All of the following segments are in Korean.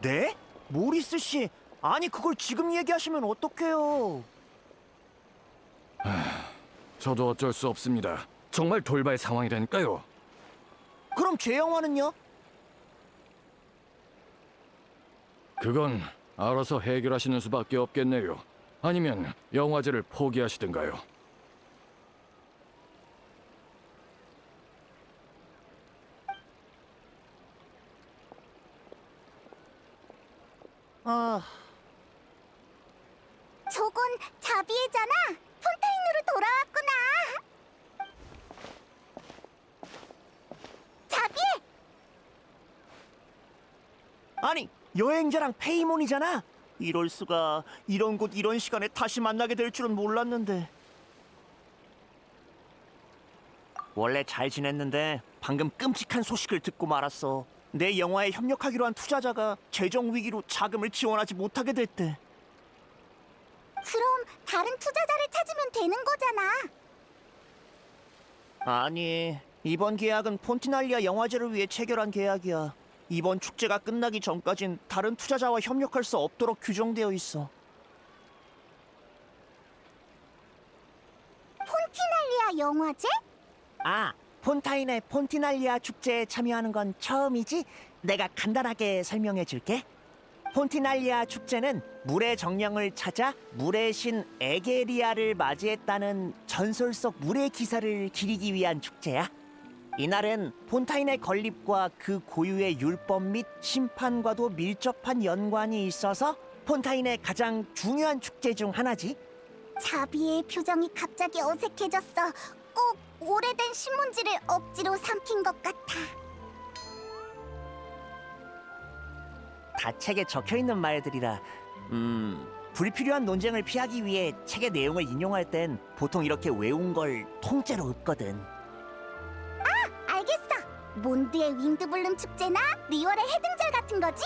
네? 모리스 씨, 아니 그걸 지금 얘기하시면 어떡해요? 저도 어쩔 수 없습니다. 정말 돌발 상황이라니까요. 그럼 제 영화는요? 그건 알아서 해결하시는 수밖에 없겠네요. 아니면 영화제를 포기하시든가요. 아, 저건 자비애잖아. 폰타인으로 돌아왔구나. 자비애! 아니 여행자랑 페이몬이잖아. 이럴 수가. 이런 곳 이런 시간에 다시 만나게 될 줄은 몰랐는데. 원래 잘 지냈는데 방금 끔찍한 소식을 듣고 말았어. 내 영화에 협력하기로 한 투자자가 재정 위기로 자금을 지원하지 못하게 됐대. 그럼 다른 투자자를 찾으면 되는 거잖아. 아니, 이번 계약은 폰티날리아 영화제를 위해 체결한 계약이야. 이번 축제가 끝나기 전까진 다른 투자자와 협력할 수 없도록 규정되어 있어. 폰티날리아 영화제? 아, 폰타인의 폰티날리아 축제에 참여하는 건 처음이지? 내가 간단하게 설명해 줄게. 폰티날리아 축제는 물의 정령을 찾아 물의 신 에게리아를 맞이했다는 전설 속 물의 기사를 기리기 위한 축제야. 이날은 폰타인의 건립과 그 고유의 율법 및 심판과도 밀접한 연관이 있어서 폰타인의 가장 중요한 축제 중 하나지. 자비의 표정이 갑자기 어색해졌어. 꼭 오래된 신문지를 억지로 삼킨 것 같아. 다 책에 적혀 있는 말들이라. 불필요한 논쟁을 피하기 위해 책의 내용을 인용할 땐 보통 이렇게 외운 걸 통째로 읊거든. 알겠어. 몬드의 윈드블룸 축제나 리월의 해등절 같은 거지?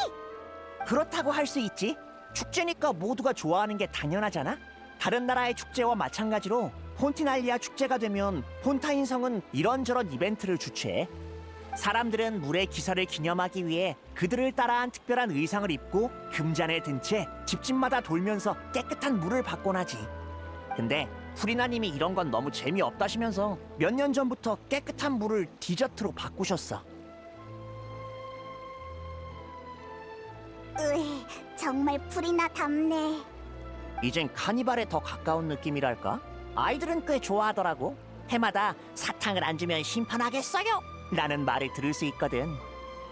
그렇다고 할 수 있지. 축제니까 모두가 좋아하는 게 당연하잖아. 다른 나라의 축제와 마찬가지로 폰티날리아 축제가 되면 폰타인 성은 이런저런 이벤트를 주최해. 사람들은 물의 기사를 기념하기 위해 그들을 따라한 특별한 의상을 입고 금잔에 든 채 집집마다 돌면서 깨끗한 물을 받곤 하지. 근데 후리나님이 이런 건 너무 재미없다시면서 몇 년 전부터 깨끗한 물을 디저트로 바꾸셨어. 으이, 정말 풀이나 답네. 이젠 카니발에 더 가까운 느낌이랄까? 아이들은 꽤 좋아하더라고. 해마다 사탕을 안 주면 심판하겠어요! 라는 말을 들을 수 있거든.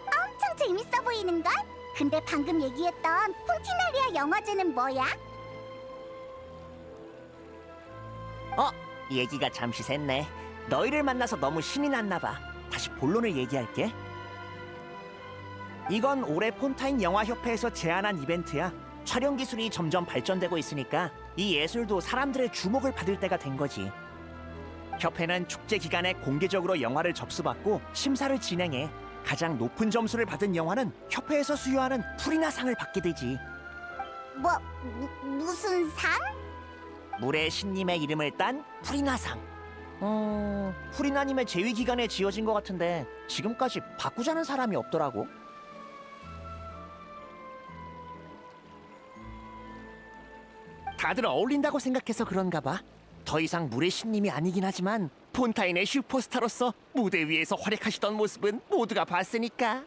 엄청 재밌어 보이는걸? 근데 방금 얘기했던 폰티날리아 영화제는 뭐야? 얘기가 잠시 샜네. 너희를 만나서 너무 신이 났나 봐. 다시 본론을 얘기할게. 이건 올해 폰타인 영화협회에서 제안한 이벤트야. 촬영 기술이 점점 발전되고 있으니까 이 예술도 사람들의 주목을 받을 때가 된 거지. 협회는 축제 기간에 공개적으로 영화를 접수받고 심사를 진행해. 가장 높은 점수를 받은 영화는 협회에서 수여하는 프리나상을 받게 되지. 무슨 상? 물의 신님의 이름을 딴 프리나상. 프리나님의 재위 기간에 지어진 것 같은데 지금까지 바꾸자는 사람이 없더라고. 다들 어울린다고 생각해서 그런가 봐. 더 이상 물의 신님이 아니긴 하지만 폰타인의 슈퍼스타로서 무대 위에서 활약하시던 모습은 모두가 봤으니까.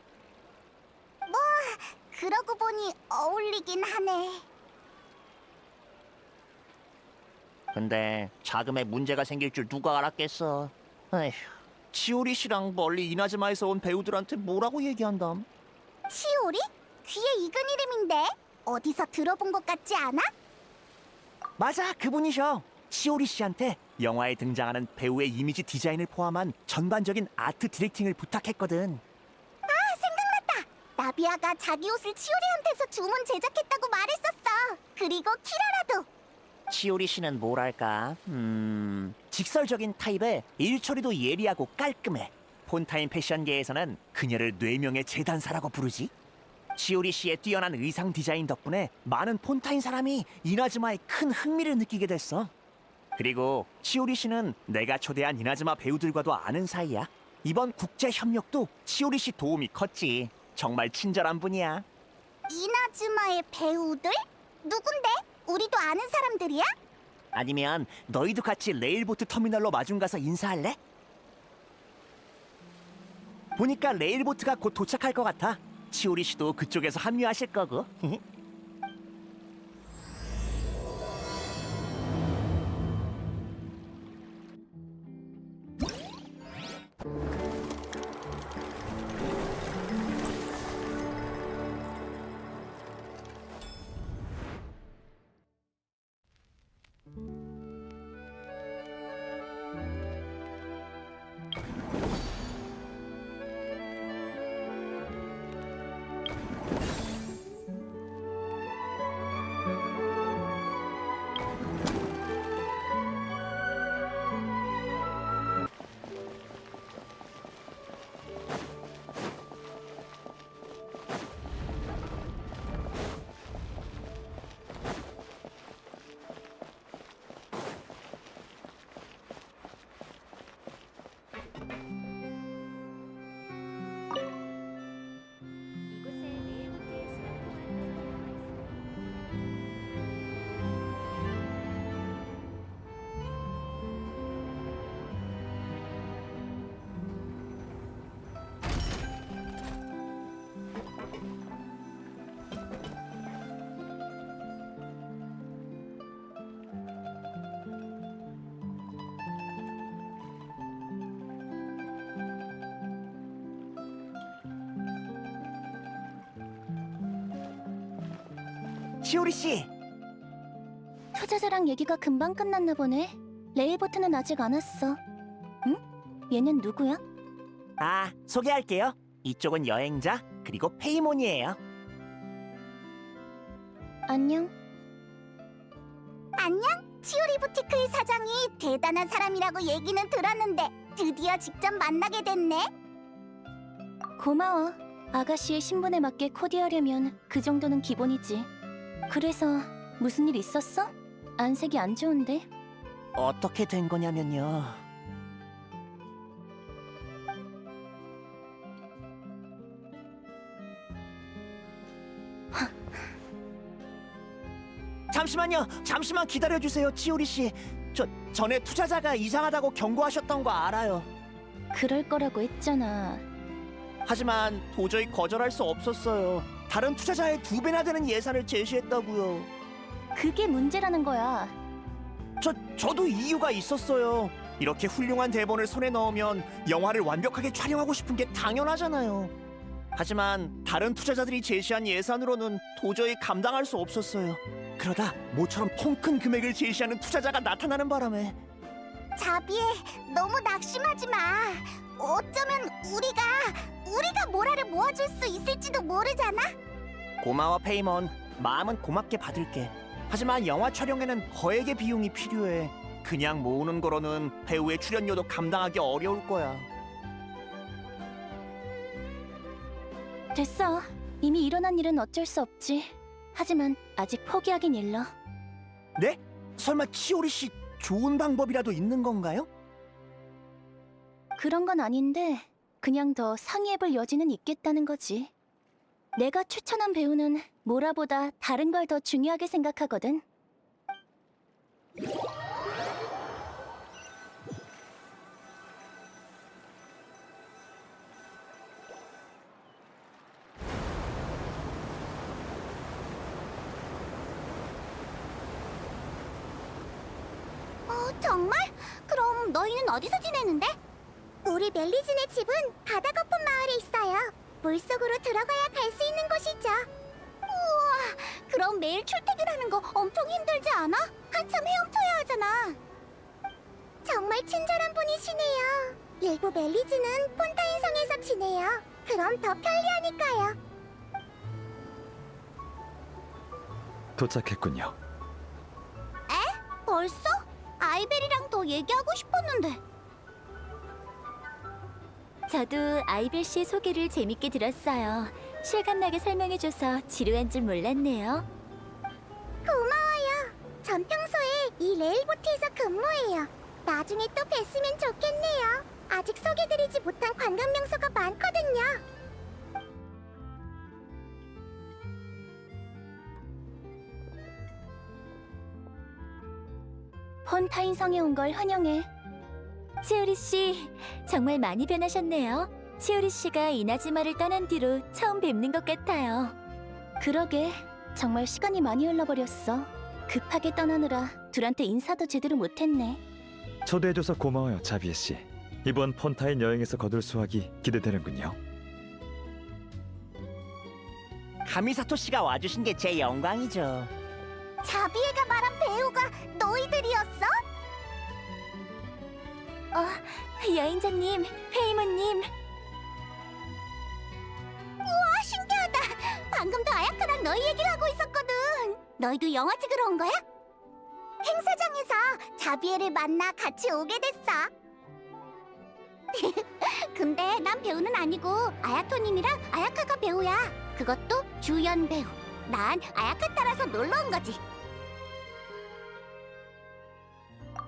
그러고 보니 어울리긴 하네. 근데 자금에 문제가 생길 줄 누가 알았겠어. 에휴, 치오리 씨랑 멀리 이나즈마에서 온 배우들한테 뭐라고 얘기한담? 치오리? 귀에 익은 이름인데? 어디서 들어본 것 같지 않아? 맞아, 그분이셔. 치오리 씨한테 영화에 등장하는 배우의 이미지 디자인을 포함한 전반적인 아트 디렉팅을 부탁했거든. 나비아가 자기 옷을 치오리한테서 주문 제작했다고 말했었어. 그리고 키라라도. 치오리 씨는 뭐랄까, 직설적인 타입에 일처리도 예리하고 깔끔해. 폰타인 패션계에서는 그녀를 뇌명의 재단사라고 부르지. 치오리 씨의 뛰어난 의상 디자인 덕분에 많은 폰타인 사람이 이나즈마에 큰 흥미를 느끼게 됐어. 그리고 치오리 씨는 내가 초대한 이나즈마 배우들과도 아는 사이야. 이번 국제 협력도 치오리 씨 도움이 컸지. 정말 친절한 분이야. 이나즈마의 배우들? 누군데? 우리도 아는 사람들이야? 아니면 너희도 같이 레일보트 터미널로 마중 가서 인사할래? 보니까 레일보트가 곧 도착할 것 같아. 치오리 씨도 그쪽에서 합류하실 거고. 이곳에 레일보트의 치오리 씨, 투자자랑 얘기가 금방 끝났나 보네. 레일보트는 아직 안 왔어. 응? 얘는 누구야? 소개할게요. 이쪽은 여행자, 그리고 페이몬이에요. 안녕. 안녕? 치오리 부티크의 사장이 대단한 사람이라고 얘기는 들었는데 드디어 직접 만나게 됐네. 고마워. 아가씨의 신분에 맞게 코디하려면 그 정도는 기본이지. 그래서 무슨 일 있었어? 안색이 안 좋은데? 어떻게 된 거냐면요. 잠시만 기다려주세요, 치오리 씨. 전에 투자자가 이상하다고 경고하셨던 거 알아요. 그럴 거라고 했잖아. 하지만 도저히 거절할 수 없었어요. 다른 투자자의 2배나 되는 예산을 제시했다고요. 그게 문제라는 거야. 저도 이유가 있었어요. 이렇게 훌륭한 대본을 손에 넣으면 영화를 완벽하게 촬영하고 싶은 게 당연하잖아요. 하지만 다른 투자자들이 제시한 예산으로는 도저히 감당할 수 없었어요. 그러다 모처럼 통 큰 금액을 제시하는 투자자가 나타나는 바람에. 자비에 너무 낙심하지 마. 어쩌면 우리가 모라를 모아줄 수 있을지도 모르잖아. 고마워, 페이몬. 마음은 고맙게 받을게. 하지만 영화 촬영에는 거액의 비용이 필요해. 그냥 모으는 거로는 배우의 출연료도 감당하기 어려울 거야. 됐어. 이미 일어난 일은 어쩔 수 없지. 하지만 아직 포기하긴 일러. 네? 설마 치오리 씨 좋은 방법이라도 있는 건가요? 그런 건 아닌데 그냥 더 상의해볼 여지는 있겠다는 거지. 내가 추천한 배우는 모라보다 다른 걸 더 중요하게 생각하거든. 정말? 그럼 너희는 어디서 지내는데? 우리 멜리진의 집은 바다 거품 마을에 있어요. 물속으로 들어가야 갈 수 있는 곳이죠. 우와, 그럼 매일 출퇴근하는 거 엄청 힘들지 않아? 한참 헤엄쳐야 하잖아. 정말 친절한 분이시네요. 일부 멜리진은 폰타인 성에서 지내요. 그럼 더 편리하니까요. 도착했군요. 벌써? 아이벨이랑 더 얘기하고 싶었는데. 저도 아이벨 씨 소개를 재밌게 들었어요. 실감나게 설명해줘서 지루한 줄 몰랐네요. 고마워요. 전 평소에 이 레일보트에서 근무해요. 나중에 또 뵀으면 좋겠네요. 아직 소개드리지 못한 관광 명소가 많거든요. 폰타인성에 온 걸 환영해. 치오리 씨, 정말 많이 변하셨네요. 치오리 씨가 이나즈마를 떠난 뒤로 처음 뵙는 것 같아요. 그러게, 정말 시간이 많이 흘러버렸어. 급하게 떠나느라 둘한테 인사도 제대로 못했네. 초대해줘서 고마워요, 자비에 씨. 이번 폰타인 여행에서 거둘 수확이 기대되는군요. 가미사토 씨가 와주신 게 제 영광이죠. 자비애가 말한 배우가 너희들이었어? 여행자님, 페이모님. 우와, 신기하다. 방금도 아야카랑 너희 얘기를 하고 있었거든. 너희도 영화 찍으러 온 거야? 행사장에서 자비애를 만나 같이 오게 됐어. 근데 난 배우는 아니고 아야토님이랑 아야카가 배우야. 그것도 주연 배우. 난 아야카 따라서 놀러 온 거지.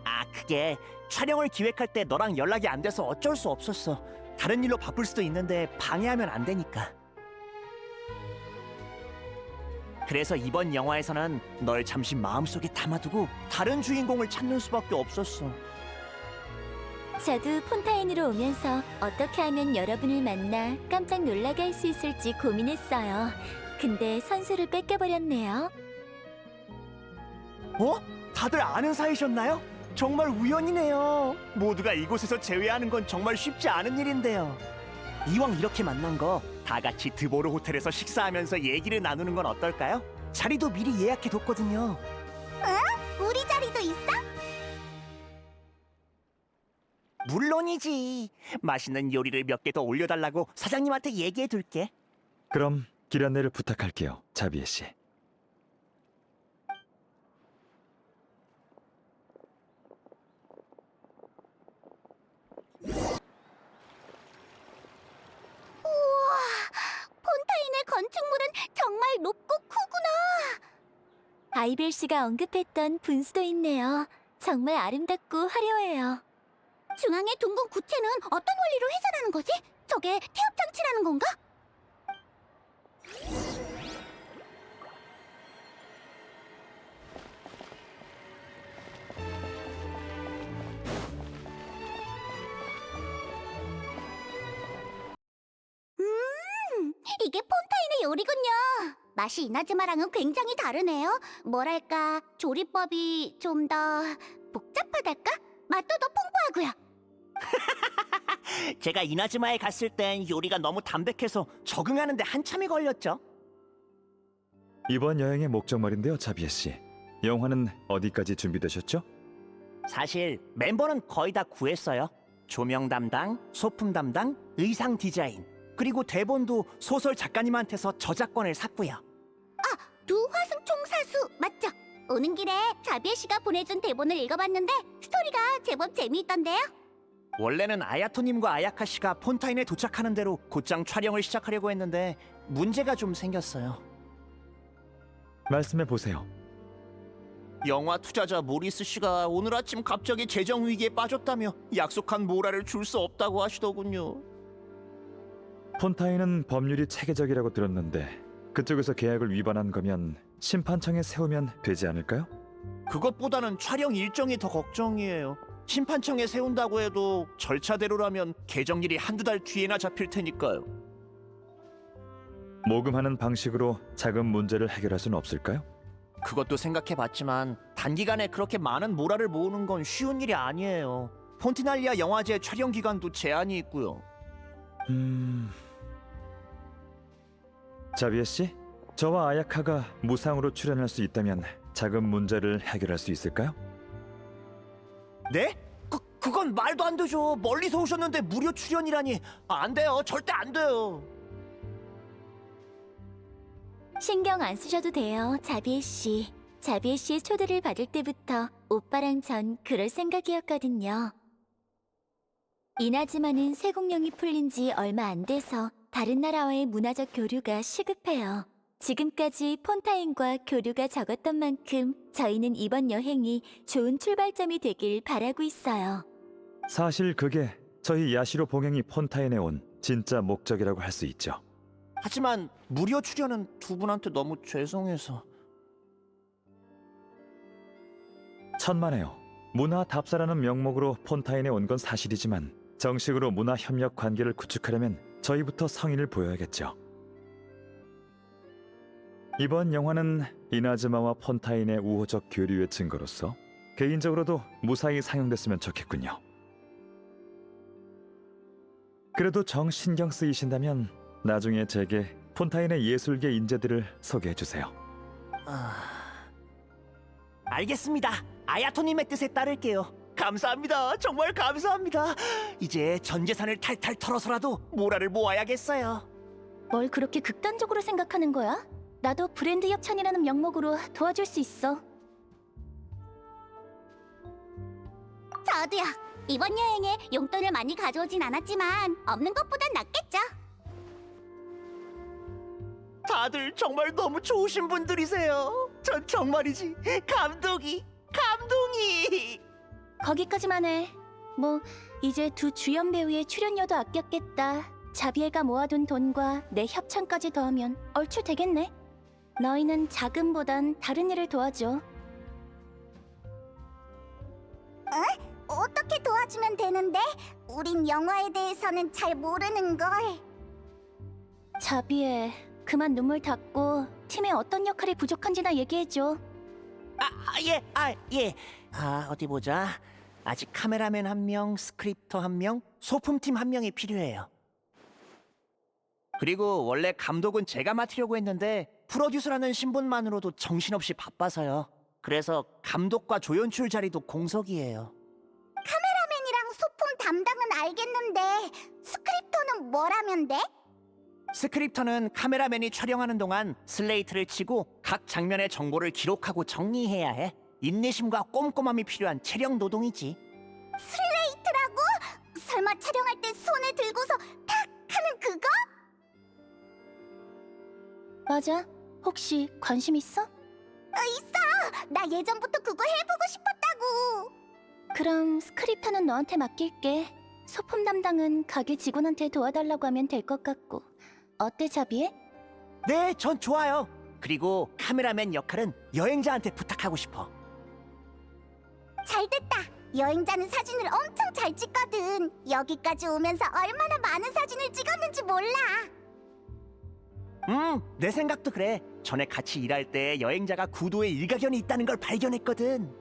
아, 그게 촬영을 기획할 때 너랑 연락이 안 돼서 어쩔 수 없었어. 다른 일로 바쁠 수도 있는데 방해하면 안 되니까. 그래서 이번 영화에서는 널 잠시 마음속에 담아두고 다른 주인공을 찾는 수밖에 없었어. 저도 폰타인으로 오면서 어떻게 하면 여러분을 만나 깜짝 놀라게 할 수 있을지 고민했어요. 근데 선수를 뺏겨버렸네요. 어? 다들 아는 사이셨나요? 정말 우연이네요. 모두가 이곳에서 재회하는 건 정말 쉽지 않은 일인데요. 이왕 이렇게 만난 거 다 같이 드보르 호텔에서 식사하면서 얘기를 나누는 건 어떨까요? 자리도 미리 예약해뒀거든요. 우리 자리도 있어? 물론이지. 맛있는 요리를 몇 개 더 올려달라고 사장님한테 얘기해둘게. 그럼 길 안내를 부탁할게요, 자비에 씨. 우와, 폰타인의 건축물은 정말 높고 크구나. 아이벨 씨가 언급했던 분수도 있네요. 정말 아름답고 화려해요. 중앙의 둥근 구체는 어떤 원리로 회전하는 거지? 저게 태엽 장치라는 건가? 이게 폰타인의 요리군요. 맛이 이나즈마랑은 굉장히 다르네요. 뭐랄까, 조리법이 좀 더 복잡하달까? 맛도 더 풍부하고요. 제가 이나즈마에 갔을 땐 요리가 너무 담백해서 적응하는데 한참이 걸렸죠. 이번 여행의 목적 말인데요, 자비에 씨. 영화는 어디까지 준비되셨죠? 사실 멤버는 거의 다 구했어요. 조명 담당, 소품 담당, 의상 디자인, 그리고 대본도 소설 작가님한테서 저작권을 샀고요. 두 화승총 사수 맞죠? 오는 길에 자비애 씨가 보내준 대본을 읽어봤는데 스토리가 제법 재미있던데요. 원래는 아야토님과 아야카 씨가 폰타인에 도착하는 대로 곧장 촬영을 시작하려고 했는데 문제가 좀 생겼어요. 말씀해 보세요. 영화 투자자 모리스 씨가 오늘 아침 갑자기 재정 위기에 빠졌다며 약속한 모라를 줄 수 없다고 하시더군요. 폰타인은 법률이 체계적이라고 들었는데 그쪽에서 계약을 위반한 거면 심판청에 세우면 되지 않을까요? 그것보다는 촬영 일정이 더 걱정이에요. 심판청에 세운다고 해도 절차대로라면 개정일이 한두 달 뒤에나 잡힐 테니까요. 모금하는 방식으로 자금 문제를 해결할 수는 없을까요? 그것도 생각해봤지만 단기간에 그렇게 많은 모라를 모으는 건 쉬운 일이 아니에요. 폰티날리아 영화제 촬영 기간도 제한이 있고요. 자비에 씨, 저와 아야카가 무상으로 출연할 수 있다면 자금 문제를 해결할 수 있을까요? 네? 그건 말도 안 되죠. 멀리서 오셨는데 무료 출연이라니. 안 돼요. 절대 안 돼요. 신경 안 쓰셔도 돼요, 자비애 씨. 자비애 씨의 초대를 받을 때부터 오빠랑 전 그럴 생각이었거든요. 이나즈마는 세공령이 풀린 지 얼마 안 돼서 다른 나라와의 문화적 교류가 시급해요. 지금까지 폰타인과 교류가 적었던 만큼 저희는 이번 여행이 좋은 출발점이 되길 바라고 있어요. 사실 그게 저희 야시로 봉행이 폰타인에 온 진짜 목적이라고 할 수 있죠. 하지만 무료 출연은 두 분한테 너무 죄송해서. 천만에요. 문화 답사라는 명목으로 폰타인에 온 건 사실이지만 정식으로 문화 협력 관계를 구축하려면 저희부터 성의를 보여야겠죠. 이번 영화는 이나즈마와 폰타인의 우호적 교류의 증거로서 개인적으로도 무사히 상영됐으면 좋겠군요. 그래도 정 신경 쓰이신다면 나중에 제게 폰타인의 예술계 인재들을 소개해 주세요. 알겠습니다. 아야토님의 뜻에 따를게요. 감사합니다. 정말 감사합니다. 이제 전 재산을 탈탈 털어서라도 모라를 모아야겠어요. 뭘 그렇게 극단적으로 생각하는 거야? 나도 브랜드 협찬이라는 명목으로 도와줄 수 있어. 저도요. 이번 여행에 용돈을 많이 가져오진 않았지만 없는 것보단 낫겠죠. 다들 정말 너무 좋으신 분들이세요. 전 정말이지 감동이. 거기까지만 해. 뭐 이제 두 주연 배우의 출연료도 아꼈겠다. 자비애가 모아둔 돈과 내 협찬까지 더하면 얼추 되겠네. 너희는 자금보단 다른 일을 도와줘. 어떻게 도와주면 되는데? 우린 영화에 대해서는 잘 모르는 걸. 자비애, 그만 눈물 닦고 팀에 어떤 역할이 부족한지나 얘기해줘. 예. 어디 보자. 아직 카메라맨 1명, 스크립터 1명, 소품팀 1명이 필요해요. 그리고 원래 감독은 제가 맡으려고 했는데 프로듀서라는 신분만으로도 정신없이 바빠서요. 그래서 감독과 조연출 자리도 공석이에요. 카메라맨이랑 소품 담당은 알겠는데 스크립터는 뭘 하면 돼? 스크립터는 카메라맨이 촬영하는 동안 슬레이트를 치고 각 장면의 정보를 기록하고 정리해야 해. 인내심과 꼼꼼함이 필요한 체력 노동이지. 슬레이트라고? 설마 촬영할 때 손에 들고서 탁 하는 그거? 맞아. 혹시 관심 있어? 있어! 나 예전부터 그거 해보고 싶었다고! 그럼 스크립터는 너한테 맡길게. 소품 담당은 가게 직원한테 도와달라고 하면 될 것 같고. 어때, 자비애? 네, 전 좋아요. 그리고 카메라맨 역할은 여행자한테 부탁하고 싶어. 잘됐다! 여행자는 사진을 엄청 잘 찍거든. 여기까지 오면서 얼마나 많은 사진을 찍었는지 몰라. 내 생각도 그래. 전에 같이 일할 때 여행자가 구도에 일가견이 있다는 걸 발견했거든.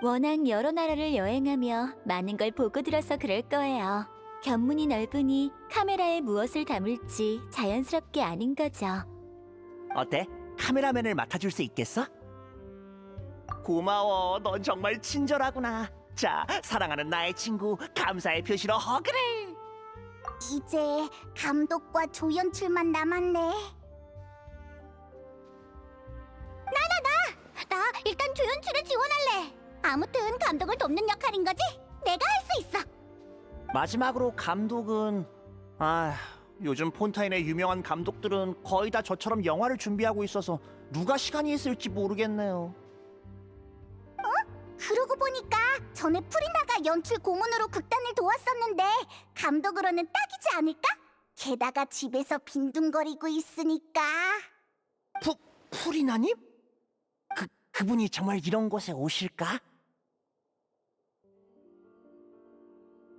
워낙 여러 나라를 여행하며 많은 걸 보고 들어서 그럴 거예요. 견문이 넓으니 카메라에 무엇을 담을지 자연스럽게 아는 거죠. 어때? 카메라맨을 맡아줄 수 있겠어? 고마워. 넌 정말 친절하구나. 자, 사랑하는 나의 친구, 감사의 표시로 허그를. 이제 감독과 조연출만 남았네. 나 일단 조연출에 지원할래. 아무튼 감독을 돕는 역할인 거지? 내가 할 수 있어. 마지막으로 감독은 요즘 폰타인의 유명한 감독들은 거의 다 저처럼 영화를 준비하고 있어서 누가 시간이 있을지 모르겠네요. 그러고 보니까 전에 프리나가 연출 고문으로 극단을 도왔었는데 감독으로는 딱이지 않을까? 게다가 집에서 빈둥거리고 있으니까. 프리나님? 그분이 정말 이런 곳에 오실까?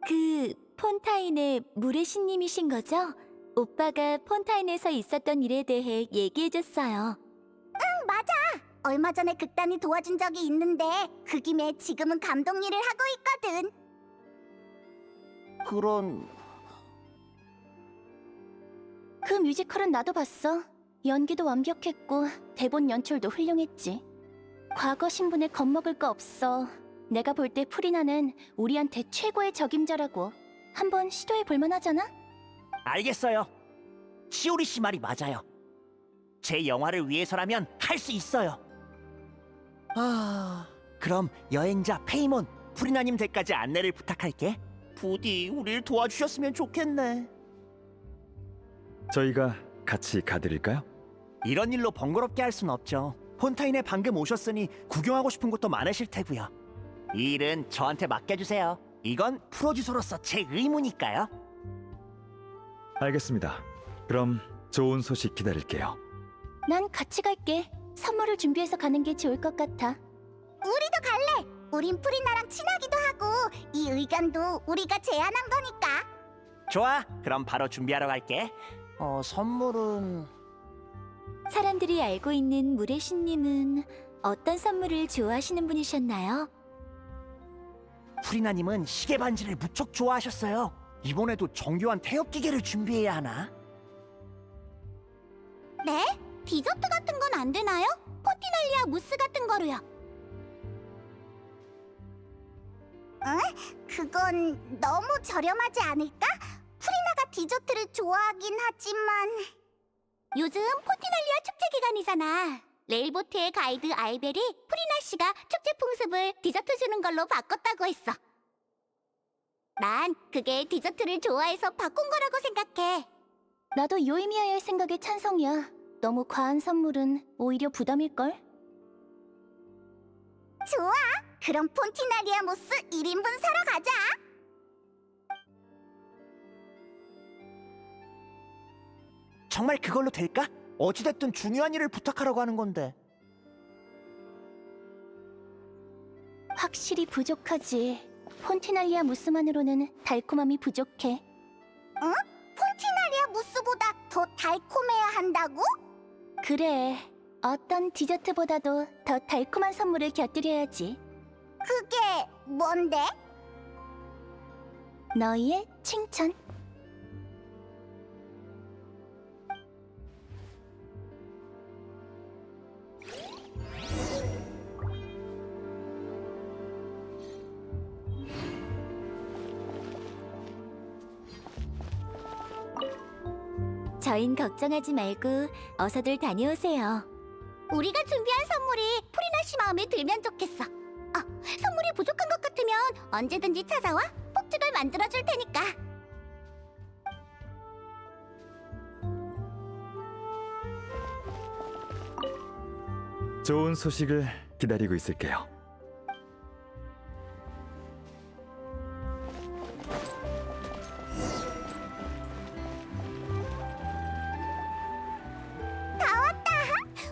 그 폰타인의 무례신님이신 거죠? 오빠가 폰타인에서 있었던 일에 대해 얘기해줬어요. 맞아. 얼마 전에 극단을 도와준 적이 있는데 그 김에 지금은 감독 일을 하고 있거든. 그 뮤지컬은 나도 봤어. 연기도 완벽했고 대본 연출도 훌륭했지. 과거 신분에 겁먹을 거 없어. 내가 볼 때 프리나는 우리한테 최고의 적임자라고. 한번 시도해 볼 만하잖아? 알겠어요. 시오리 씨 말이 맞아요. 제 영화를 위해서라면 할 수 있어요. 그럼 여행자 페이몬, 프리나님 댁까지 안내를 부탁할게. 부디 우릴 도와주셨으면 좋겠네. 저희가 같이 가드릴까요? 이런 일로 번거롭게 할 순 없죠. 폰타인에 방금 오셨으니 구경하고 싶은 곳도 많으실 테고요. 이 일은 저한테 맡겨주세요. 이건 프로듀서로서 제 의무니까요. 알겠습니다. 그럼 좋은 소식 기다릴게요. 난 같이 갈게. 선물을 준비해서 가는 게 좋을 것 같아. 우리도 갈래. 우린 프리나랑 친하기도 하고 이 의견도 우리가 제안한 거니까. 좋아, 그럼 바로 준비하러 갈게. 선물은... 사람들이 알고 있는 무레신님은 어떤 선물을 좋아하시는 분이셨나요? 프리나님은 시계 반지를 무척 좋아하셨어요. 이번에도 정교한 태엽 기계를 준비해야 하나? 네? 디저트 같은 건 안 되나요? 포티날리아 무스 같은 거로요. 응? 그건 너무 저렴하지 않을까? 프리나가 디저트를 좋아하긴 하지만 요즘 포티날리아 축제 기간이잖아. 레일보트의 가이드 아이벨이 프리나 씨가 축제 풍습을 디저트 주는 걸로 바꿨다고 했어. 난 그게 디저트를 좋아해서 바꾼 거라고 생각해. 나도 요이미아의 생각에 찬성이야. 너무 과한 선물은 오히려 부담일걸? 좋아. 그럼 폰티나리아 모스 1인분 사러 가자. 정말 그걸로 될까? 어찌됐든 중요한 일을 부탁하라고 하는 건데. 확실히 부족하지. 폰티날리아 무스만으로는 달콤함이 부족해. 응? 폰티나리아 무스보다 더 달콤해야 한다고? 그래. 어떤 디저트보다도 더 달콤한 선물을 곁들여야지. 그게 뭔데? 너희의 칭찬. 저흰 걱정하지 말고 어서들 다녀오세요. 우리가 준비한 선물이 프리나 씨 마음에 들면 좋겠어. 선물이 부족한 것 같으면 언제든지 찾아와 폭죽을 만들어줄 테니까. 좋은 소식을 기다리고 있을게요.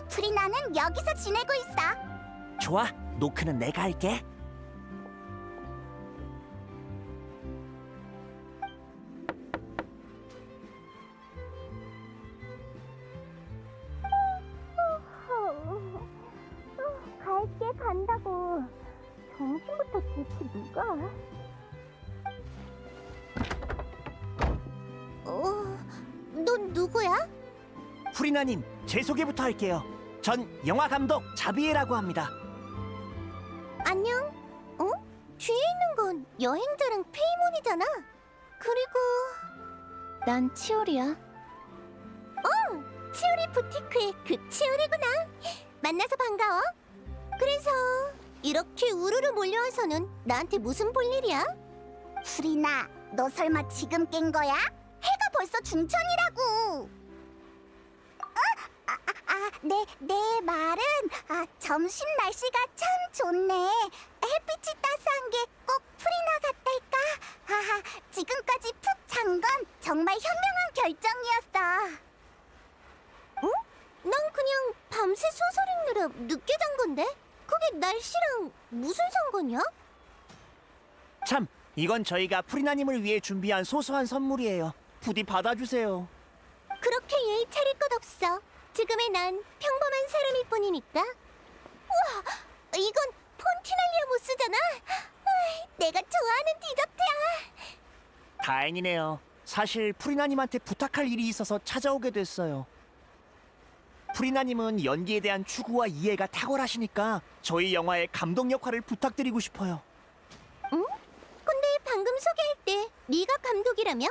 프리나는 여기서 지내고 있어. 좋아, 노크는 내가 할게. 갈게 간다고. 점심부터 대체 누가? 넌 누구야? 프리나님, 제 소개부터 할게요. 전 영화 감독 자비에라고 합니다. 안녕. 뒤에 있는 건 여행자랑 페이몬이잖아. 그리고 난 치오리야. 치오리 부티크의 그 치오리구나. 만나서 반가워. 그래서 이렇게 우르르 몰려와서는 나한테 무슨 볼일이야? 프리나, 너 설마 지금 깬 거야? 해가 벌써 중천이라고. 내 말은 점심 날씨가 참 좋네. 햇빛이 따스한 게 꼭 프리나 같달까? 지금까지 푹 잔 건 정말 현명한 결정이었어. 응? 난 그냥 밤새 소설 읽느라 늦게 잔 건데? 그게 날씨랑 무슨 상관이야? 참, 이건 저희가 프리나님을 위해 준비한 소소한 선물이에요. 부디 받아주세요. 그렇게 예의 차릴 것 없어. 지금의 난 평범한 사람일 뿐이니까. 우와, 이건 폰티날리아 무스잖아. 내가 좋아하는 디저트야. 다행이네요. 사실 프리나님한테 부탁할 일이 있어서 찾아오게 됐어요. 프리나님은 연기에 대한 추구와 이해가 탁월하시니까 저희 영화의 감독 역할을 부탁드리고 싶어요. 근데 방금 소개할 때 네가 감독이라며?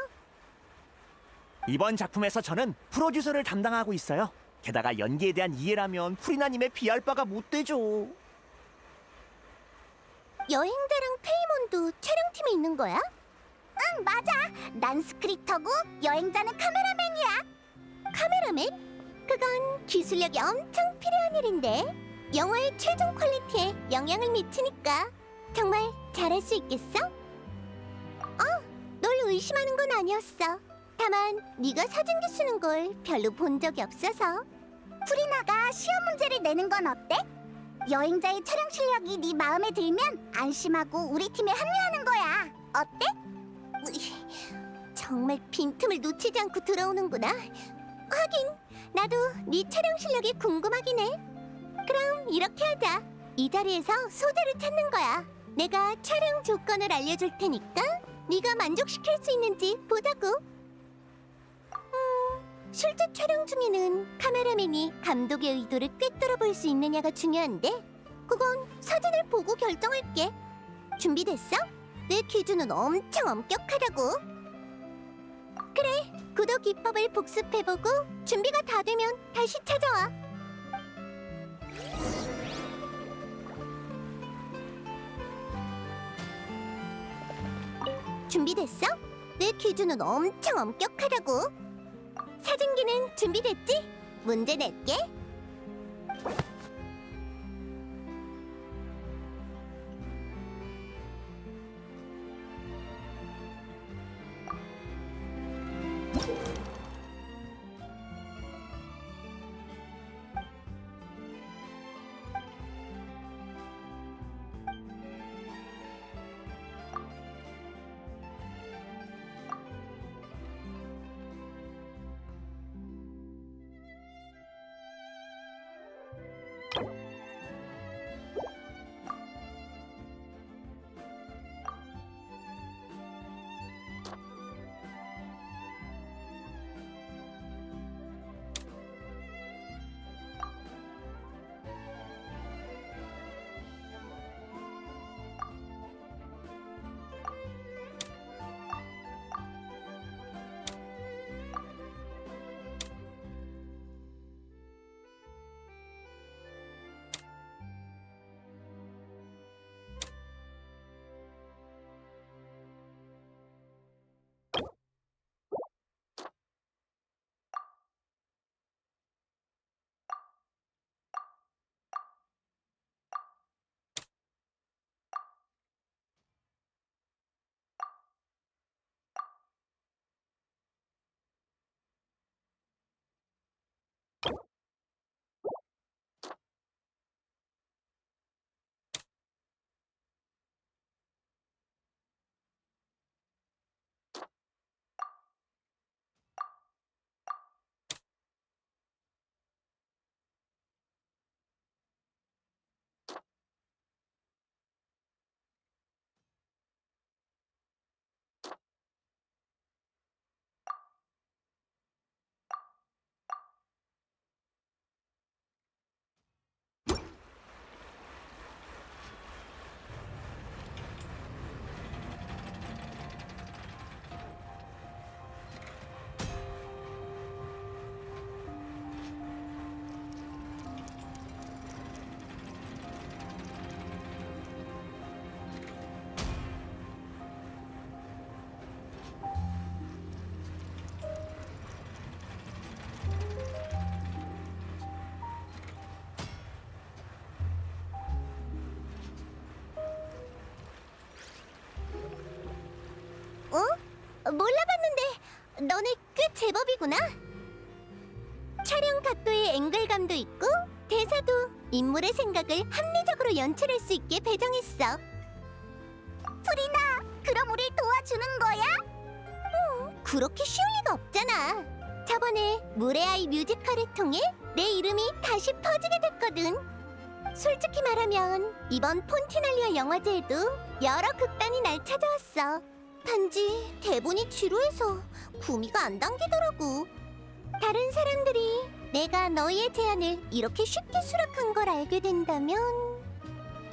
이번 작품에서 저는 프로듀서를 담당하고 있어요. 게다가 연기에 대한 이해라면 프리나님의 비할 바가 못 되죠. 여행자랑 페이몬도 촬영팀에 있는 거야? 응, 맞아. 난 스크립터고 여행자는 카메라맨이야. 카메라맨? 그건 기술력이 엄청 필요한 일인데 영화의 최종 퀄리티에 영향을 미치니까 정말 잘할 수 있겠어? 널 의심하는 건 아니었어. 다만 네가 사진기 쓰는 걸 별로 본 적이 없어서. 프리나가 시험 문제를 내는 건 어때? 여행자의 촬영 실력이 네 마음에 들면 안심하고 우리 팀에 합류하는 거야. 어때? 정말 빈틈을 놓치지 않고 들어오는구나. 하긴 나도 네 촬영 실력이 궁금하긴 해. 그럼 이렇게 하자. 이 자리에서 소재를 찾는 거야. 내가 촬영 조건을 알려줄 테니까 네가 만족시킬 수 있는지 보자고. 실제 촬영 중에는 카메라맨이 감독의 의도를 꿰뚫어 볼 수 있느냐가 중요한데 그건 사진을 보고 결정할게. 준비됐어? 내 기준은 엄청 엄격하다고. 그래, 구도 기법을 복습해보고 준비가 다 되면 다시 찾아와. 준비됐어? 내 기준은 엄청 엄격하다고. 사진기는 준비됐지? 문제 낼게. 몰라봤는데 너네 꽤 제법이구나. 촬영 각도의 앵글감도 있고 대사도 인물의 생각을 합리적으로 연출할 수 있게 배정했어. 프리나, 그럼 우리 도와주는 거야? 그렇게 쉬울 리가 없잖아. 저번에 물의 아이 뮤지컬을 통해 내 이름이 다시 퍼지게 됐거든. 솔직히 말하면 이번 폰티날리아 영화제에도 여러 극단이 날 찾아왔어. 단지 대본이 지루해서 구미가 안 당기더라고. 다른 사람들이 내가 너희의 제안을 이렇게 쉽게 수락한 걸 알게 된다면...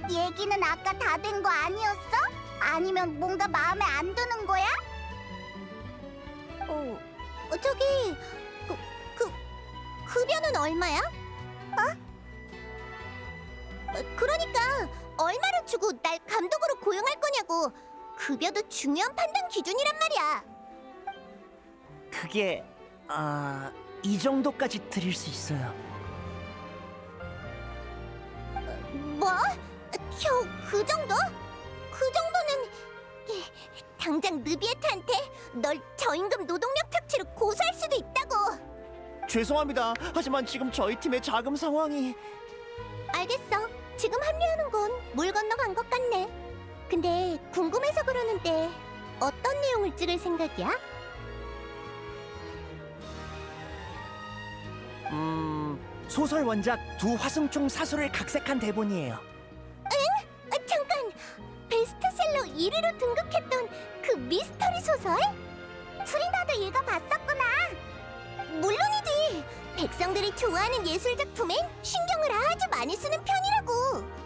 얘기는 아까 다 된 거 아니었어? 아니면 뭔가 마음에 안 드는 거야? 저기... 급여는 얼마야? 그러니까 얼마를 주고 날 감독으로 고용할 거냐고. 급여도 중요한 판단 기준이란 말이야. 그게 이 정도까지 드릴 수 있어요. 뭐? 겨우 그 정도? 그 정도는 당장 느비에트한테 널 저임금 노동력 착취로 고소할 수도 있다고. 죄송합니다. 하지만 지금 저희 팀의 자금 상황이... 알겠어. 지금 합류하는 건 물 건너간 것 같네. 근데 궁금해서 그러는데 어떤 내용을 찍을 생각이야? 소설 원작 두 화승총 사수를 각색한 대본이에요. 잠깐! 베스트셀러 1위로 등극했던 그 미스터리 소설? 프리나도 읽어봤었구나. 물론이지. 백성들이 좋아하는 예술 작품엔 신경을 아주 많이 쓰는 편이라고.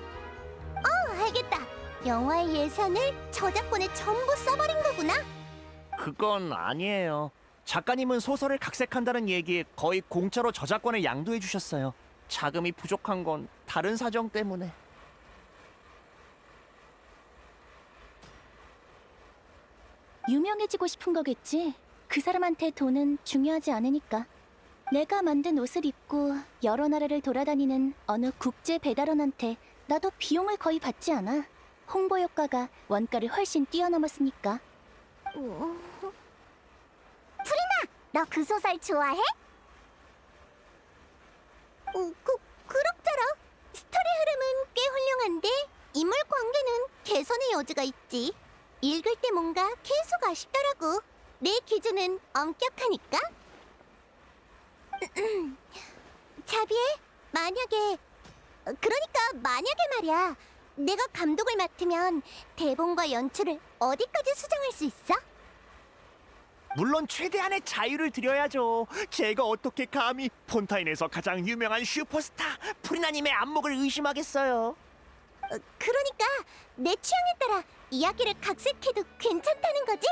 알겠다. 영화의 예산을 저작권에 전부 써버린 거구나. 그건 아니에요. 작가님은 소설을 각색한다는 얘기에 거의 공짜로 저작권을 양도해 주셨어요. 자금이 부족한 건 다른 사정 때문에. 유명해지고 싶은 거겠지. 그 사람한테 돈은 중요하지 않으니까. 내가 만든 옷을 입고 여러 나라를 돌아다니는 어느 국제 배달원한테 나도 비용을 거의 받지 않아. 홍보 효과가 원가를 훨씬 뛰어넘었으니까. 너 그 소설 좋아해? 그럭저럭. 스토리 흐름은 꽤 훌륭한데 인물 관계는 개선의 여지가 있지. 읽을 때 뭔가 계속 아쉽더라고. 내 기준은 엄격하니까. 자비에 만약에 말이야. 내가 감독을 맡으면 대본과 연출을 어디까지 수정할 수 있어? 물론 최대한의 자유를 드려야죠. 제가 어떻게 감히 폰타인에서 가장 유명한 슈퍼스타 프리나님의 안목을 의심하겠어요. 그러니까 내 취향에 따라 이야기를 각색해도 괜찮다는 거지?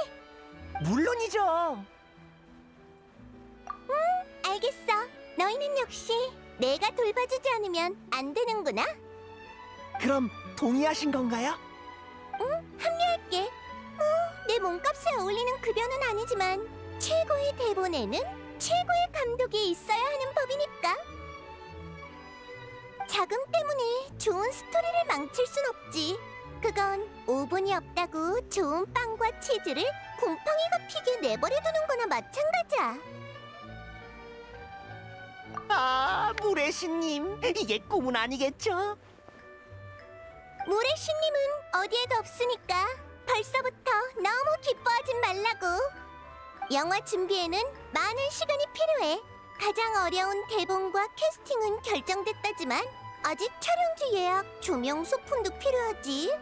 물론이죠. 알겠어. 너희는 역시 내가 돌봐주지 않으면 안 되는구나. 그럼 동의하신 건가요? 합류할게. 내 몸값에 어울리는 급여는 아니지만 최고의 대본에는 최고의 감독이 있어야 하는 법이니까. 자금 때문에 좋은 스토리를 망칠 순 없지. 그건 오븐이 없다고 좋은 빵과 치즈를 곰팡이가 피게 내버려두는 거나 마찬가지야. 물의 신님, 이게 꿈은 아니겠죠? 물의 신님은 어디에도 없으니까 벌써부터 너무 기뻐하진 말라고. 영화 준비에는 많은 시간이 필요해. 가장 어려운 대본과 캐스팅은 결정됐다지만 아직 촬영지 예약, 조명, 소품도 필요하지.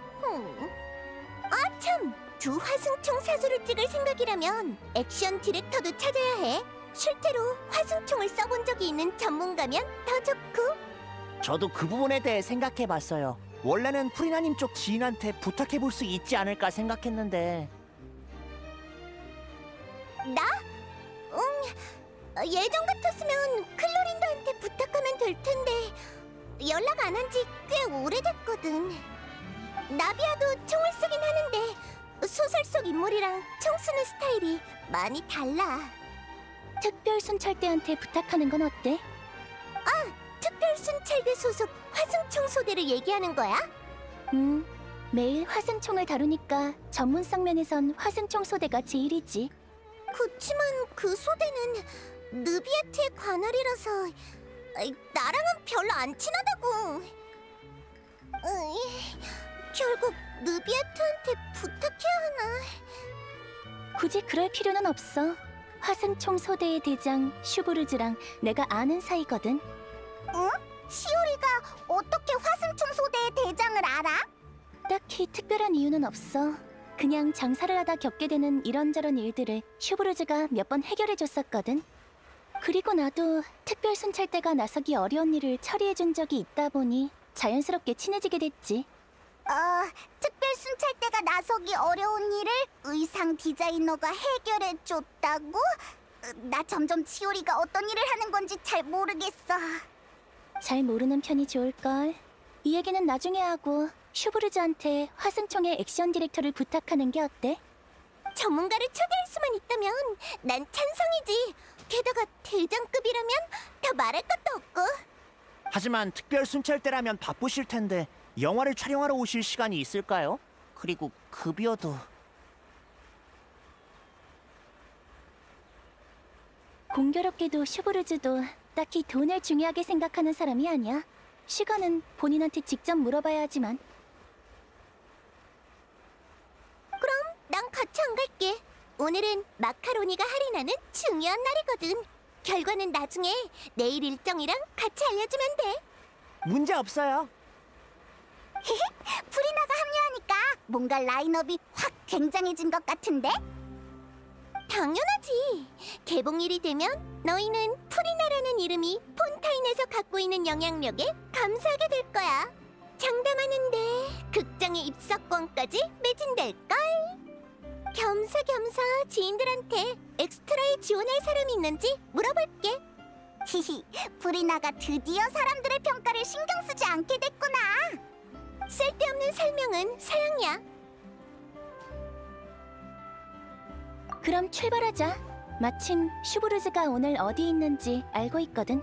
참! 두 화승총 사수를 찍을 생각이라면 액션 디렉터도 찾아야 해. 실제로 화승총을 써본 적이 있는 전문가면 더 좋고. 저도 그 부분에 대해 생각해봤어요. 원래는 프리나님 쪽 지인한테 부탁해볼 수 있지 않을까 생각했는데. 나? 예전 같았으면 클로린더한테 부탁하면 될 텐데 연락 안 한 지 꽤 오래됐거든. 나비아도 총을 쓰긴 하는데 소설 속 인물이랑 총 쓰는 스타일이 많이 달라. 특별 순찰대한테 부탁하는 건 어때? 특별순찰대 소속 화승총 소대를 얘기하는 거야? 매일 화승총을 다루니까 전문성 면에선 화승총 소대가 제일이지. 그치만 그 소대는 느비아트의 관할이라서 나랑은 별로 안 친하다고. 결국 느비아트한테 부탁해야 하나? 굳이 그럴 필요는 없어. 화승총 소대의 대장 슈브르즈랑 내가 아는 사이거든. 치오리가 어떻게 화승총 소대의 대장을 알아? 딱히 특별한 이유는 없어. 그냥 장사를 하다 겪게 되는 이런저런 일들을 슈브르즈가 몇 번 해결해줬었거든. 그리고 나도 특별 순찰대가 나서기 어려운 일을 처리해준 적이 있다 보니 자연스럽게 친해지게 됐지. 특별순찰대가 나서기 어려운 일을 의상 디자이너가 해결해줬다고? 나 점점 치오리가 어떤 일을 하는 건지 잘 모르겠어. 잘 모르는 편이 좋을걸. 이 얘기는 나중에 하고 슈브르즈한테 화승총의 액션 디렉터를 부탁하는 게 어때? 전문가를 초대할 수만 있다면 난 찬성이지. 게다가 대장급이라면 더 말할 것도 없고. 하지만 특별 순찰대라면 바쁘실 텐데 영화를 촬영하러 오실 시간이 있을까요? 그리고 급여도. 공교롭게도 슈브르즈도 딱히 돈을 중요하게 생각하는 사람이 아니야. 시간은 본인한테 직접 물어봐야 하지만. 난 같이 안 갈게. 오늘은 마카로니가 할인하는 중요한 날이거든. 결과는 나중에 내일 일정이랑 같이 알려주면 돼. 문제 없어요. 프리나가 합류하니까 뭔가 라인업이 확 굉장해진 것 같은데? 당연하지. 개봉일이 되면 너희는 프리나라는 이름이 폰타인에서 갖고 있는 영향력에 감사하게 될 거야. 장담하는데 극장의 입석권까지 매진될걸? 겸사겸사 지인들한테 엑스트라에 지원할 사람이 있는지 물어볼게. 히히, 프리나가 드디어 사람들의 평가를 신경 쓰지 않게 됐구나. 쓸데없는 설명은 사양이야. 그럼 출발하자. 마침 슈브르즈가 오늘 어디 있는지 알고 있거든.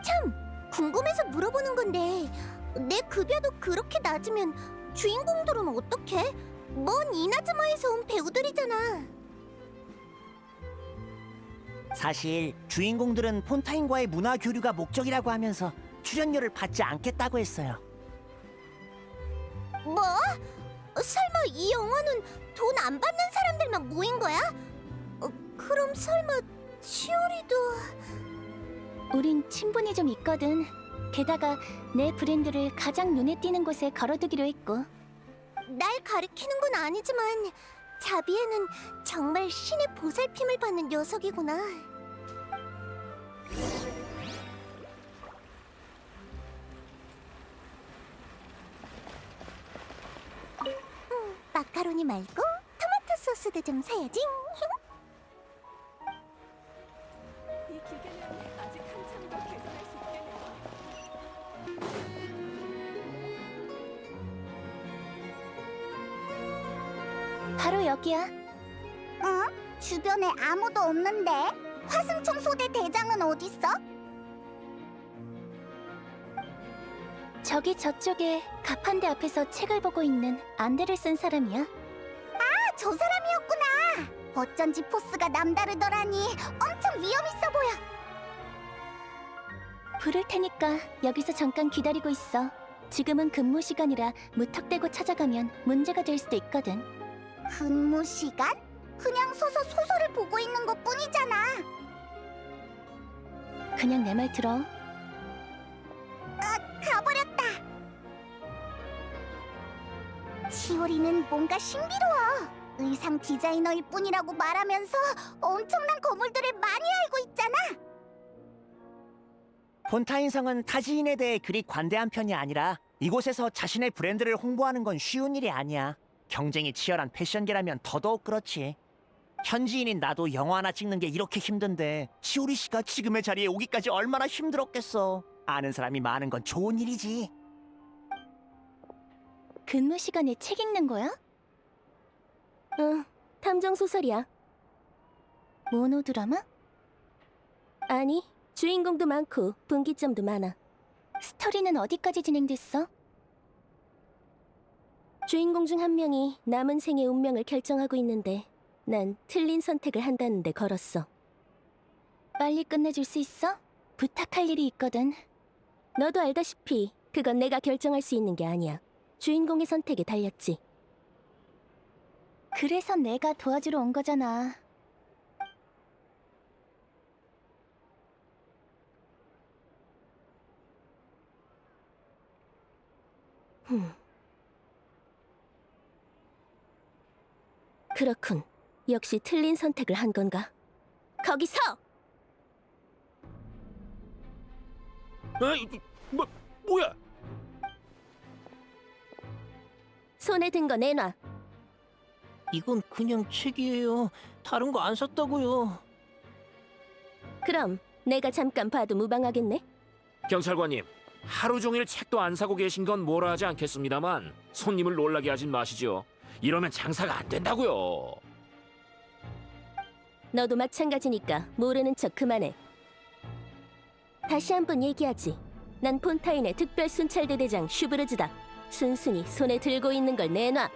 참, 궁금해서 물어보는 건데 내 급여도 그렇게 낮으면 주인공들은 어떡해? 먼 이나즈마에서 온 배우들이잖아. 사실 주인공들은 폰타인과의 문화 교류가 목적이라고 하면서 출연료를 받지 않겠다고 했어요. 뭐? 설마 이 영화는 돈 안 받는 사람들만 모인 거야? 그럼 설마 치오리도... 우린 친분이 좀 있거든. 게다가 내 브랜드를 가장 눈에 띄는 곳에 걸어두기로 했고. 날 가리키는 건 아니지만 자비에는 정말 신의 보살핌을 받는 녀석이구나. 마카로니 말고 토마토 소스도 좀 사야지. 이 기계는 아직 한참 더 개선할 수 있겠네. 바로 여기야. 어? 주변에 아무도 없는데? 화승청소대 대장은 어딨어? 저기 저쪽에 가판대 앞에서 책을 보고 있는 안대를 쓴 사람이야. 아, 저 사람이었구나. 어쩐지 포스가 남다르더라니. 엄청 위험 있어 보여. 부를 테니까 여기서 잠깐 기다리고 있어. 지금은 근무 시간이라 무턱대고 찾아가면 문제가 될 수도 있거든. 근무 시간? 그냥 서서 소설을 보고 있는 것뿐이잖아. 그냥 내 말 들어. 가버렸다. 치오리는 뭔가 신비로워. 의상 디자이너일 뿐이라고 말하면서 엄청난 거물들을 많이 알고 있잖아. 폰타인 성은 타지인에 대해 그리 관대한 편이 아니라 이곳에서 자신의 브랜드를 홍보하는 건 쉬운 일이 아니야. 경쟁이 치열한 패션계라면 더더욱 그렇지. 현지인인 나도 영화 하나 찍는 게 이렇게 힘든데 치오리 씨가 지금의 자리에 오기까지 얼마나 힘들었겠어. 아는 사람이 많은 건 좋은 일이지. 근무 시간에 책 읽는 거야? 응, 탐정 소설이야. 모노드라마? 아니, 주인공도 많고 분기점도 많아. 스토리는 어디까지 진행됐어? 주인공 중 한 명이 남은 생의 운명을 결정하고 있는데 난 틀린 선택을 한다는데 걸었어. 빨리 끝내줄 수 있어? 부탁할 일이 있거든. 너도 알다시피 그건 내가 결정할 수 있는 게 아니야. 주인공의 선택에 달렸지. 그래서 내가 도와주러 온 거잖아. 그렇군. 역시 틀린 선택을 한 건가? 거기서! 에이, 뭐야? 손에 든 거 내놔. 이건 그냥 책이에요. 다른 거 안 샀다고요. 그럼 내가 잠깐 봐도 무방하겠네? 경찰관님, 하루 종일 책도 안 사고 계신 건 뭐라 하지 않겠습니다만 손님을 놀라게 하진 마시죠. 이러면 장사가 안 된다고요. 너도 마찬가지니까 모르는 척 그만해. 다시 한번 얘기하지. 난 폰타인의 특별 순찰대 대장 슈브르즈다. 순순히 손에 들고 있는 걸 내놔.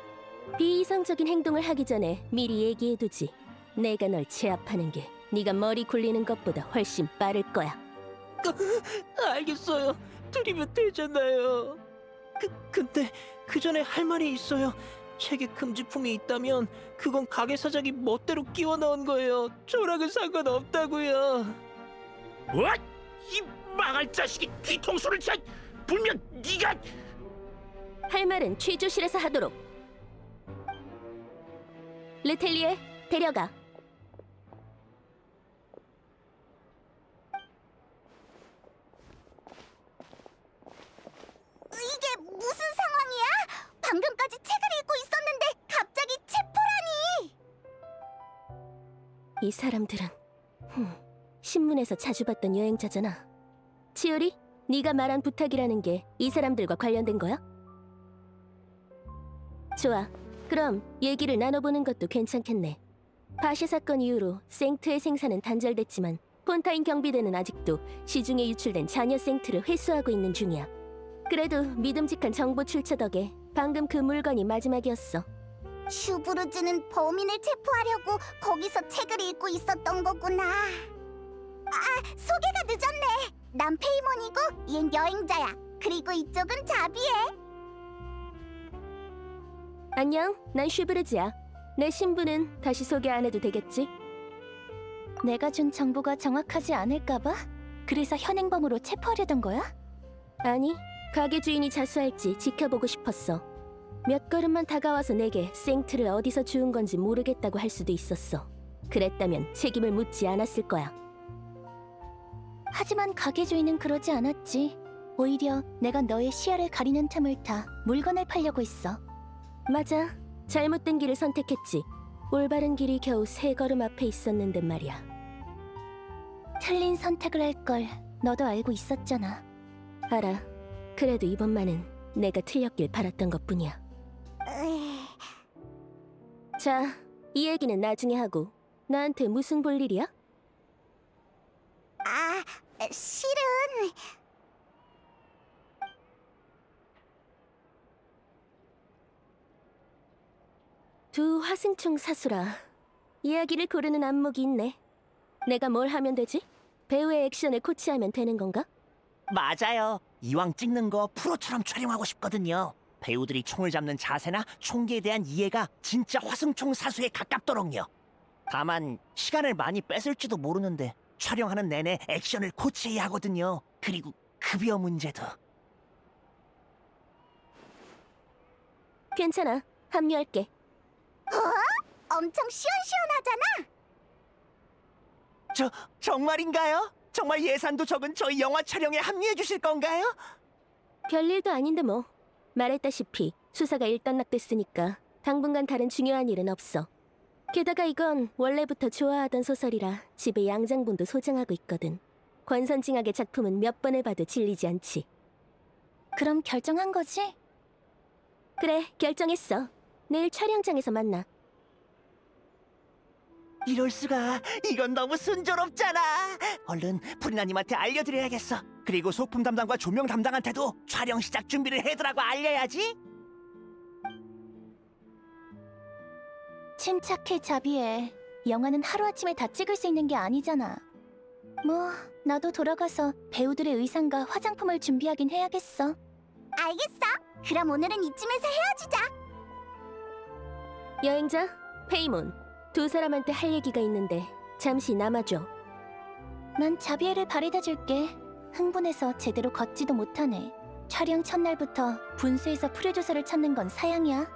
비이성적인 행동을 하기 전에 미리 얘기해두지. 내가 널 제압하는 게 네가 머리 굴리는 것보다 훨씬 빠를 거야. 알겠어요. 드리면 되잖아요. 근데 그 전에 할 말이 있어요. 책에 금지품이 있다면 그건 가게 사장이 멋대로 끼워 넣은 거예요. 저랑은 상관없다고요. 뭐? 이 망할 자식이 뒤통수를 차! 분명 네가... 할 말은 취조실에서 하도록. 르텔리에 데려가. 이게 무슨 상황이야? 방금까지 책을 읽고 있었는데 갑자기 체포라니! 이 사람들은 신문에서 자주 봤던 여행자잖아. 치오리, 네가 말한 부탁이라는 게 이 사람들과 관련된 거야? 좋아. 그럼 얘기를 나눠보는 것도 괜찮겠네. 바시 사건 이후로 생트의 생산은 단절됐지만 폰타인 경비대는 아직도 시중에 유출된 잔여 생트를 회수하고 있는 중이야. 그래도 믿음직한 정보 출처 덕에 방금 그 물건이 마지막이었어. 슈브르즈는 범인을 체포하려고 거기서 책을 읽고 있었던 거구나. 소개가 늦었네. 난 페이몬이고 얜 여행자야. 그리고 이쪽은 자비에. 안녕, 난 슈브르즈야. 내 신분은 다시 소개 안 해도 되겠지? 내가 준 정보가 정확하지 않을까봐? 그래서 현행범으로 체포하려던 거야? 아니, 가게 주인이 자수할지 지켜보고 싶었어. 몇 걸음만 다가와서 내게 생트를 어디서 주운 건지 모르겠다고 할 수도 있었어. 그랬다면 책임을 묻지 않았을 거야. 하지만 가게 주인은 그러지 않았지. 오히려 내가 너의 시야를 가리는 틈을 타 물건을 팔려고 했어. 맞아, 잘못된 길을 선택했지. 올바른 길이 겨우 3걸음 앞에 있었는데 말이야. 틀린 선택을 할 걸 너도 알고 있었잖아. 알아. 그래도 이번만은 내가 틀렸길 바랐던 것뿐이야. 자, 이 얘기는 나중에 하고. 나한테 무슨 볼 일이야? 실은 두 화승총 사수라. 이야기를 고르는 안목이 있네. 내가 뭘 하면 되지? 배우의 액션을 코치하면 되는 건가? 맞아요. 이왕 찍는 거 프로처럼 촬영하고 싶거든요. 배우들이 총을 잡는 자세나 총기에 대한 이해가 진짜 화승총 사수에 가깝도록요. 다만 시간을 많이 뺏을지도 모르는데 촬영하는 내내 액션을 코치해야 하거든요. 그리고 급여 문제도. 괜찮아. 합류할게. 엄청 시원시원하잖아. 정말인가요? 정말 예산도 적은 저희 영화 촬영에 합류해 주실 건가요? 별일도 아닌데 뭐. 말했다시피 수사가 일단락됐으니까 당분간 다른 중요한 일은 없어. 게다가 이건 원래부터 좋아하던 소설이라 집에 양장본도 소장하고 있거든. 권선징악의 작품은 몇 번을 봐도 질리지 않지. 그럼 결정한 거지? 그래, 결정했어. 내일 촬영장에서 만나. 이럴 수가. 이건 너무 순조롭잖아. 얼른 프리나님한테 알려드려야겠어. 그리고 소품 담당과 조명 담당한테도 촬영 시작 준비를 해두라고 알려야지. 침착해, 자비해. 영화는 하루아침에 다 찍을 수 있는 게 아니잖아. 뭐 나도 돌아가서 배우들의 의상과 화장품을 준비하긴 해야겠어. 알겠어. 그럼 오늘은 이쯤에서 헤어지자. 여행자, 페이몬. 두 사람한테 할 얘기가 있는데 잠시 남아줘. 난 자비에를 바래다 줄게. 흥분해서 제대로 걷지도 못하네. 촬영 첫날부터 분수에서 프로듀서를 찾는 건 사양이야.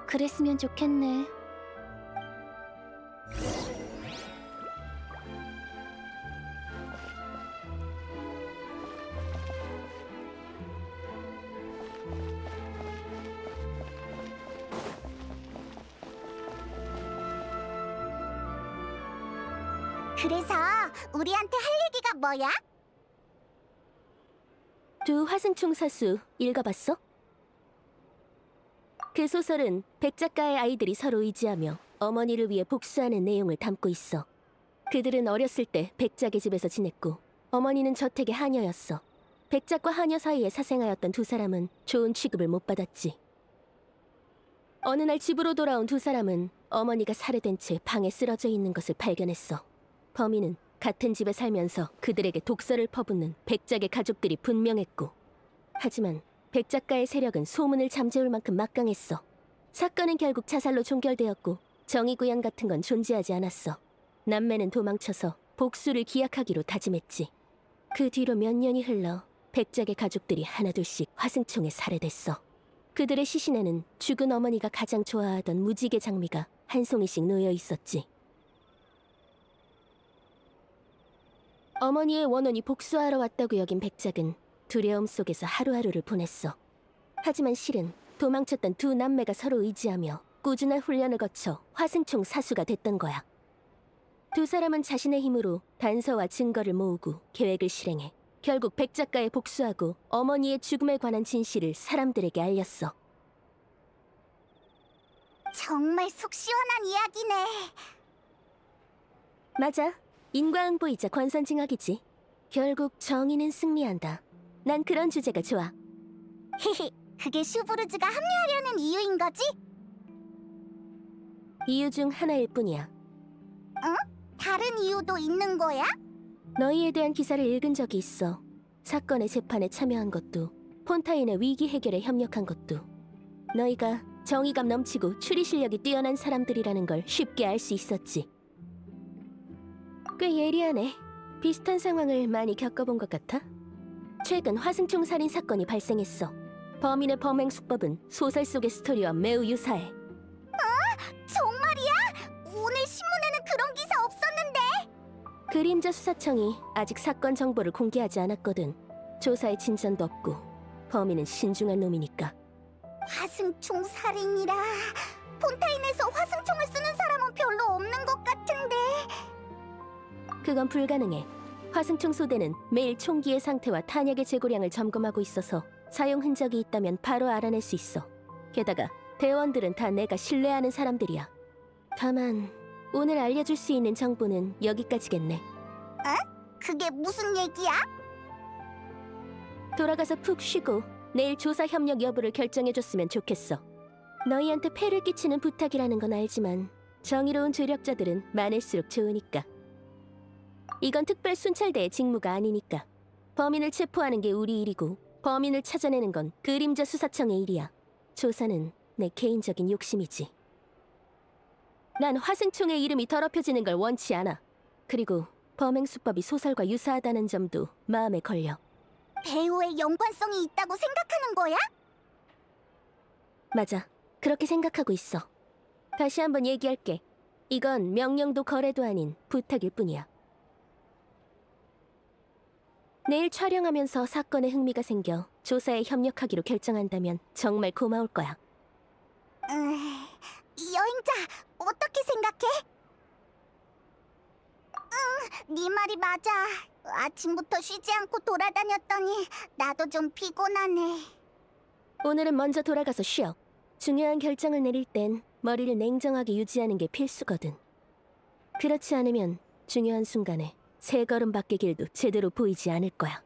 그랬으면 좋겠네. 그래서 우리한테 할 얘기가 뭐야? 두 화승총 사수 읽어봤어? 그 소설은 백 작가의 아이들이 서로 의지하며 어머니를 위해 복수하는 내용을 담고 있어. 그들은 어렸을 때 백작의 집에서 지냈고 어머니는 저택의 하녀였어. 백작과 하녀 사이에 사생하였던 두 사람은 좋은 취급을 못 받았지. 어느 날 집으로 돌아온 두 사람은 어머니가 살해된 채 방에 쓰러져 있는 것을 발견했어. 범인은 같은 집에 살면서 그들에게 독서를 퍼붓는 백작의 가족들이 분명했고, 하지만 백 작가의 세력은 소문을 잠재울 만큼 막강했어. 사건은 결국 자살로 종결되었고 정의구현 같은 건 존재하지 않았어. 남매는 도망쳐서 복수를 기약하기로 다짐했지. 그 뒤로 몇 년이 흘러 백작의 가족들이 하나둘씩 화승총에 살해됐어. 그들의 시신에는 죽은 어머니가 가장 좋아하던 무지개 장미가 한 송이씩 놓여 있었지. 어머니의 원혼이 복수하러 왔다고 여긴 백작은 두려움 속에서 하루하루를 보냈어. 하지만 실은 도망쳤던 두 남매가 서로 의지하며 꾸준한 훈련을 거쳐 화승총 사수가 됐던 거야. 두 사람은 자신의 힘으로 단서와 증거를 모으고 계획을 실행해 결국 백 작가에 복수하고 어머니의 죽음에 관한 진실을 사람들에게 알렸어. 정말 속 시원한 이야기네. 맞아. 인과응보이자 권선징악이지. 결국 정의는 승리한다. 난 그런 주제가 좋아. 헤헤, 그게 슈브르즈가 합류하려는 이유인 거지? 이유 중 하나일 뿐이야. 다른 이유도 있는 거야? 너희에 대한 기사를 읽은 적이 있어. 사건의 재판에 참여한 것도, 폰타인의 위기 해결에 협력한 것도. 너희가 정의감 넘치고 추리 실력이 뛰어난 사람들이라는 걸 쉽게 알 수 있었지. 꽤 예리하네. 비슷한 상황을 많이 겪어본 것 같아. 최근 화승총 살인 사건이 발생했어. 범인의 범행 수법은 소설 속의 스토리와 매우 유사해. 정말이야? 오늘 신문에는 그런 기사 없었는데. 그림자 수사청이 아직 사건 정보를 공개하지 않았거든. 조사에 진전도 없고 범인은 신중한 놈이니까. 화승총 살인이라. 폰타인에서 화승총을 쓰는 사람은 별로 없는 것 같은데. 그건 불가능해. 화승총 소대는 매일 총기의 상태와 탄약의 재고량을 점검하고 있어서 사용 흔적이 있다면 바로 알아낼 수 있어. 게다가 대원들은 다 내가 신뢰하는 사람들이야. 다만 오늘 알려줄 수 있는 정보는 여기까지겠네. 그게 무슨 얘기야? 돌아가서 푹 쉬고 내일 조사 협력 여부를 결정해줬으면 좋겠어. 너희한테 폐를 끼치는 부탁이라는 건 알지만 정의로운 조력자들은 많을수록 좋으니까. 이건 특별 순찰대의 직무가 아니니까. 범인을 체포하는 게 우리 일이고 범인을 찾아내는 건 그림자 수사청의 일이야. 조사는 내 개인적인 욕심이지. 난 화승총의 이름이 더럽혀지는 걸 원치 않아. 그리고 범행 수법이 소설과 유사하다는 점도 마음에 걸려. 배우의 연관성이 있다고 생각하는 거야? 맞아. 그렇게 생각하고 있어. 다시 한번 얘기할게. 이건 명령도 거래도 아닌 부탁일 뿐이야. 내일 촬영하면서 사건에 흥미가 생겨 조사에 협력하기로 결정한다면 정말 고마울 거야. 여행자, 어떻게 생각해? 네 말이 맞아. 아침부터 쉬지 않고 돌아다녔더니 나도 좀 피곤하네. 오늘은 먼저 돌아가서 쉬어. 중요한 결정을 내릴 땐 머리를 냉정하게 유지하는 게 필수거든. 그렇지 않으면 중요한 순간에 세 걸음 밖의 길도 제대로 보이지 않을 거야.